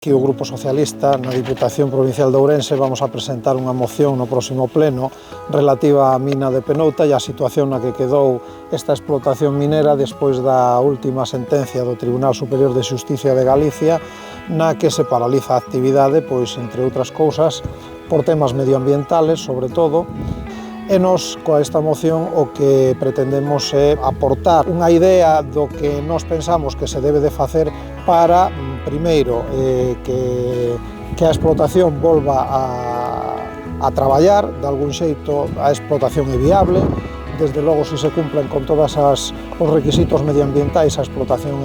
Aquí o Grupo Socialista na Diputación Provincial de Ourense vamos a presentar unha moción no próximo pleno relativa á mina de Penouta e á situación na que quedou esta explotación minera despois da última sentencia do Tribunal Superior de Xusticia de Galicia na que se paraliza a actividade, pois, entre outras cousas, por temas medioambientales, sobre todo. E nos, coa esta moción, o que pretendemos é aportar unha idea do que nós pensamos que se debe de facer para, primeiro, que a explotación volva a traballar, de algún xeito a explotación é viable, desde logo se se cumplen con todos os requisitos medioambientais a explotación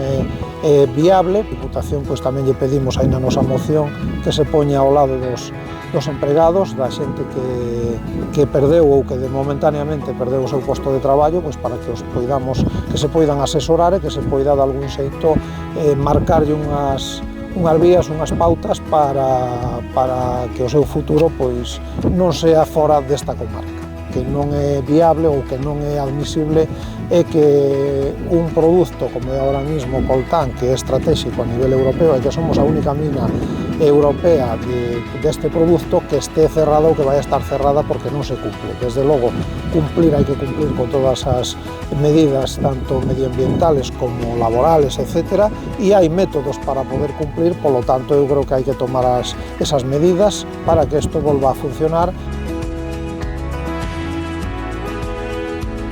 é viable. A Diputación pois, tamén lle pedimos aí na nosa moción que se poña ao lado dos empregados, da xente que perdeu ou que momentaneamente perdeu o seu posto de traballo, pois para que se poidan asesorar e que se poida de algún xeito marcarlle unhas vías, unhas pautas para que o seu futuro pois non sea fora desta comarca, que non é viable ou que non é admisible é que un produto como é ahora mismo o coltán, que é estratégico a nivel europeo e que somos a única mina europea deste produto que este cerrada ou que vai a estar cerrada porque non se cumple. Desde logo, hai que cumplir con todas as medidas tanto medioambientales como laborales, etc. E hai métodos para poder cumplir, polo tanto, eu creo que hai que tomar esas medidas para que isto volva a funcionar.